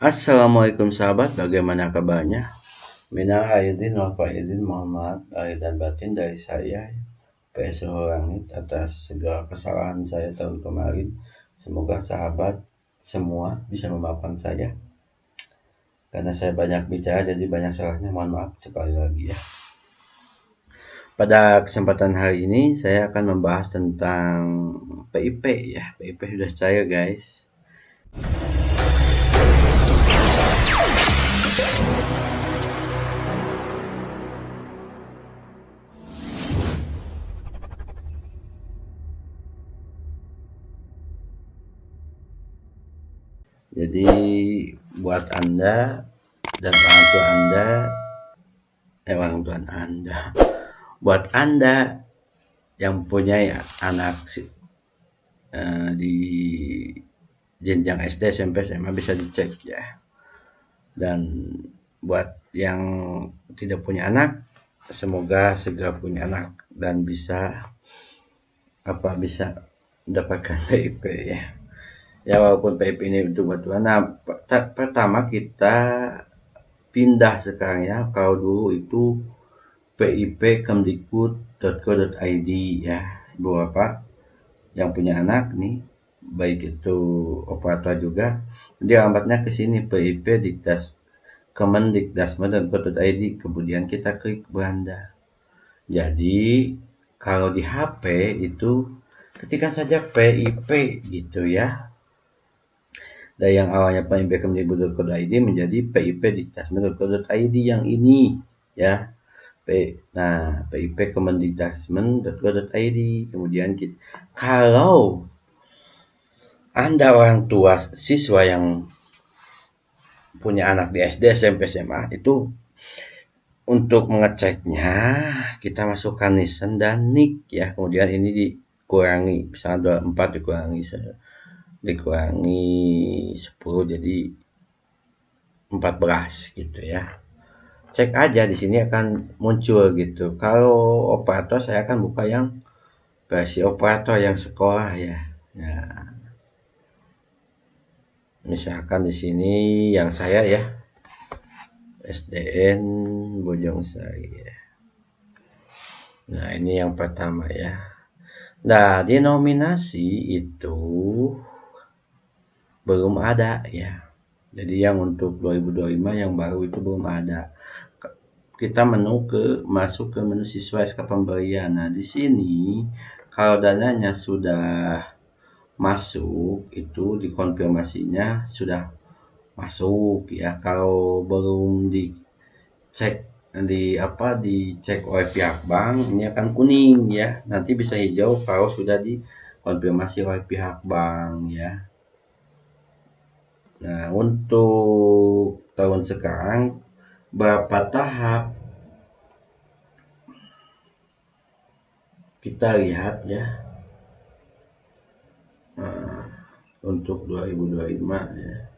Assalamualaikum sahabat, bagaimana kabarnya? Minal aidin wal faizin, mohon maaf lahir dan batin dari saya PS Langit atas segala kesalahan saya tahun kemarin. Semoga sahabat semua bisa memaafkan saya karena saya banyak bicara jadi banyak salahnya. Mohon maaf sekali lagi ya. Pada kesempatan hari ini saya akan membahas tentang PIP ya. PIP sudah cair guys. Jadi buat Anda dan orang tua Anda, buat Anda yang punya anak di jenjang SD, SMP, SMA bisa dicek ya. Dan buat yang tidak punya anak, semoga segera punya anak dan bisa mendapatkan PIP ya. Ya walaupun PIP ini untuk bantuan. Nah, pertama kita pindah sekarang ya. Kalau dulu itu PIP kemdikbud.go.id ya. Ibu Bapak yang punya anak nih, baik itu operator juga, dia alamatnya ke sini PIP Dikdas Kemendikdasmen.go.id, kemudian kita klik beranda. Jadi kalau di HP itu ketikkan saja PIP gitu ya. Dari yang awalnya PIP Kemdikbud.go.id menjadi PIP Dikdasmen.go.id yang ini ya. Nah, PIP Kemendikdasmen.go.id. Kemudian kalau Anda orang tua siswa yang punya anak di SD, SMP, SMA, itu untuk mengeceknya kita masukkan NISN dan NIK ya. Kemudian ini dikurangi, misalnya 24 dikurangi 10 jadi 14 gitu ya. Cek aja di sini akan muncul gitu. Kalau operator saya akan buka yang versi operator yang sekolah ya. Nah, misalkan di sini yang saya ya, SDN Bojongsari ya. Nah, ini yang pertama ya. Nah, denominasi itu belum ada ya. Jadi yang untuk 2025 yang baru itu belum ada. Kita masuk ke menu siswa SK pemberian. Nah, di sini kalau dananya sudah masuk itu dikonfirmasinya sudah masuk ya. Kalau belum dicek dicek oleh pihak bank, ini akan kuning ya. Nanti bisa hijau kalau sudah dikonfirmasi oleh pihak bank ya. Nah, untuk tahun sekarang berapa tahap kita lihat ya. Nah, untuk 2025 ya.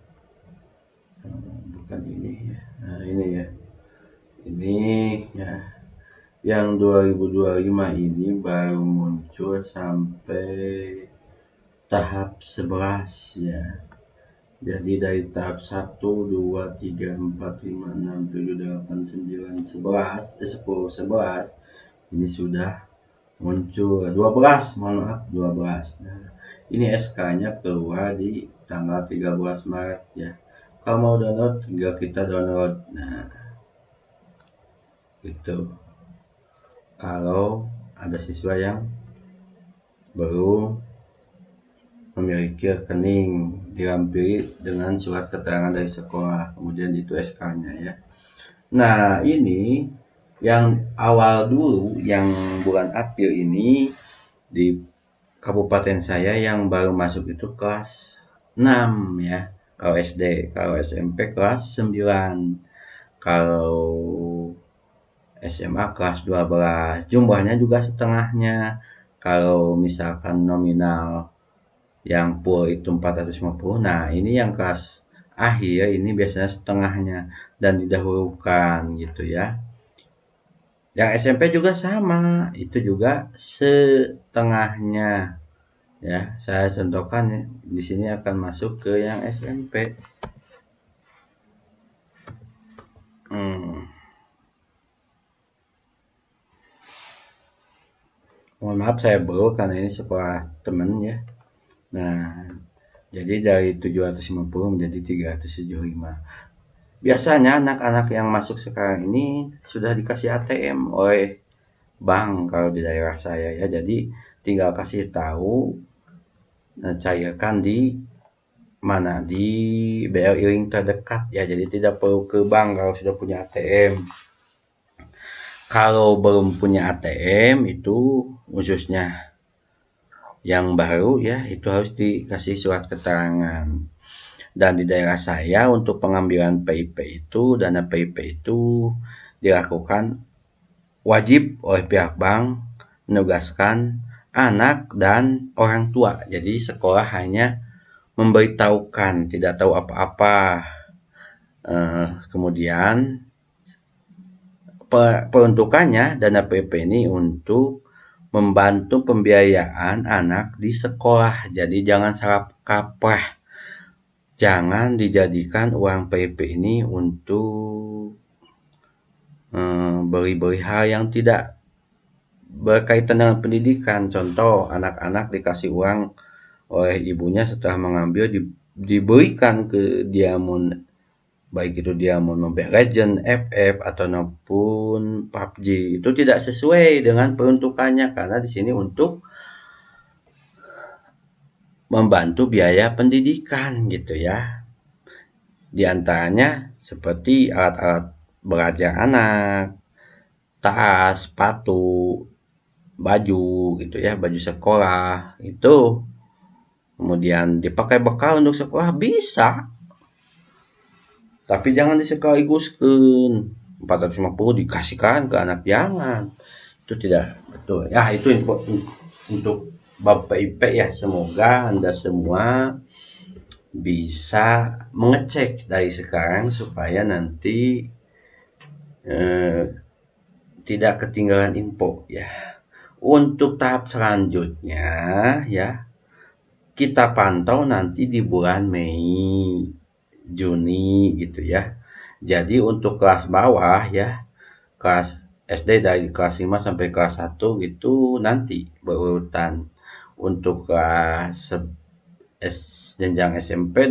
Bukan ini ya. Nah, ini ya. Ini ya. Yang 2025 ini baru muncul sampai tahap 11 ya. Jadi dari tahap 1, 2, 3, 4, 5, 6, 7, 8, 9, 11, 10, 11 ini sudah muncul 12, mohon maaf 12. Nah, ini SK-nya keluar di tanggal 13 Maret ya. Kalau mau download tinggal kita download. Nah, itu kalau ada siswa yang belum memiliki rekening dilampiri dengan surat keterangan dari sekolah, kemudian itu SK-nya ya. Nah, ini yang awal dulu yang bulan April ini di kabupaten saya yang baru masuk itu kelas 6 ya. Kalau SD, kalau SMP kelas 9, kalau SMA kelas 12. Jumlahnya juga setengahnya. Kalau misalkan nominal yang full itu 450. Nah, ini yang kelas akhir ini biasanya setengahnya dan didahulukan gitu ya. Yang SMP juga sama, itu juga setengahnya. Ya, saya contohkan ya. Di sini akan masuk ke yang SMP. Mohon maaf saya baru karena ini sekolah temen ya. Nah, jadi dari 750 menjadi 375. Biasanya anak-anak yang masuk sekarang ini sudah dikasih ATM oleh bank kalau di daerah saya ya. Jadi tinggal kasih tahu, cairkan di mana di BRI Link terdekat ya. Jadi tidak perlu ke bank kalau sudah punya ATM. Kalau belum punya ATM itu khususnya yang baru ya, itu harus dikasih surat keterangan. Dan di daerah saya untuk pengambilan PIP itu, dana PIP itu dilakukan wajib oleh pihak bank menugaskan anak dan orang tua. Jadi sekolah hanya memberitahukan, tidak tahu apa-apa. Kemudian peruntukannya dana PIP ini untuk membantu pembiayaan anak di sekolah. Jadi jangan salah kaprah. Jangan dijadikan uang PIP ini untuk beli-beli hal yang tidak berkaitan dengan pendidikan. Contoh, anak-anak dikasih uang oleh ibunya setelah mengambil diberikan ke Diamond, baik itu Diamond Mobile Legends, FF ataupun PUBG. Itu tidak sesuai dengan peruntukannya karena di sini untuk membantu biaya pendidikan gitu ya. Di antaranya seperti alat-alat belajar anak, tas, sepatu, baju gitu ya, baju sekolah itu. Kemudian dipakai bekal untuk sekolah bisa. Tapi jangan disekaligus-kan. 450 dikasihkan ke anak, jangan. Itu tidak betul. Ya, itu info untuk bab PIP ya. Semoga Anda semua bisa mengecek dari sekarang supaya nanti tidak ketinggalan info ya. Untuk tahap selanjutnya ya, kita pantau nanti di bulan Mei, Juni gitu ya. Jadi untuk kelas bawah ya, kelas SD dari kelas 5 sampai kelas 1 gitu nanti berurutan. Untuk kelas jenjang SMP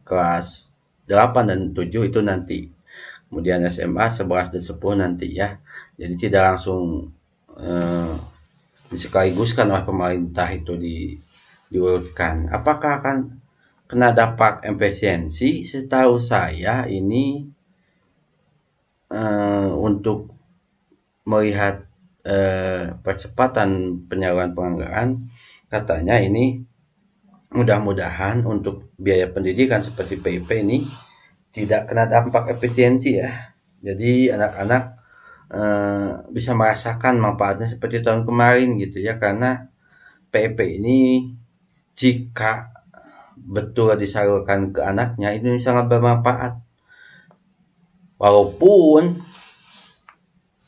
kelas 8 dan 7 itu nanti. Kemudian SMA 11 dan 10 nanti ya. Jadi tidak langsung disekaligus oleh pemerintah itu diurutkan. Apakah akan kena dampak efisiensi? Setahu saya ini untuk melihat percepatan penyaluran penganggaran, katanya ini mudah-mudahan untuk biaya pendidikan seperti PIP ini tidak kena dampak efisiensi ya. Jadi anak-anak bisa merasakan manfaatnya seperti tahun kemarin gitu ya, karena PIP ini jika betul disalurkan ke anaknya ini sangat bermanfaat. Walaupun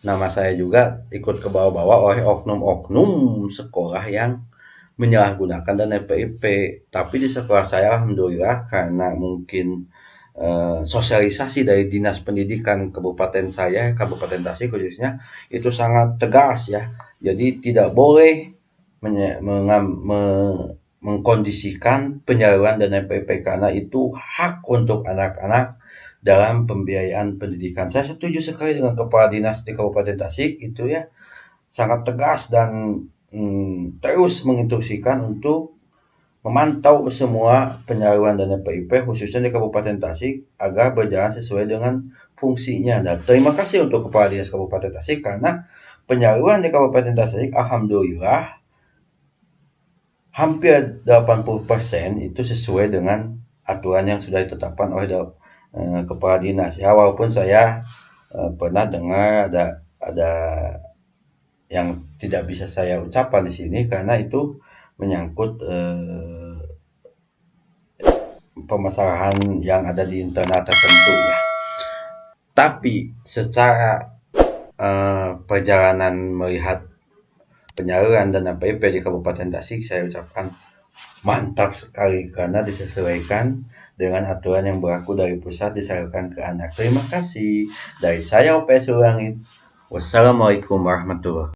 nama saya juga ikut ke bawah-bawah oleh oknum-oknum sekolah yang menyalahgunakan dana PIP. Tapi di sekolah saya alhamdulillah karena mungkin sosialisasi dari Dinas Pendidikan Kabupaten saya, Kabupaten Tasik khususnya, itu sangat tegas ya. Jadi tidak boleh mengkondisikan penyaluran dana PIP karena itu hak untuk anak-anak dalam pembiayaan pendidikan. Saya setuju sekali dengan Kepala Dinas di Kabupaten Tasik itu ya, sangat tegas dan terus menginstruksikan untuk memantau semua penyaluran dana PIP khususnya di Kabupaten Tasik agar berjalan sesuai dengan fungsinya. Dan terima kasih untuk Kepala Dinas Kabupaten Tasik karena penyaluran di Kabupaten Tasik alhamdulillah hampir 80% itu sesuai dengan aturan yang sudah ditetapkan oleh Kepala Dinas. Ya, walaupun saya pernah dengar ada yang tidak bisa saya ucapkan di sini karena itu menyangkut permasalahan yang ada di internal tertentu ya. Tapi secara perjalanan melihat penyaluran dana PIP di Kabupaten Tasik, saya ucapkan mantap sekali karena disesuaikan dengan aturan yang berlaku dari pusat disalurkan ke anak. Terima kasih. Dari saya OPS Langit. Wassalamualaikum warahmatullahi wabarakatuh.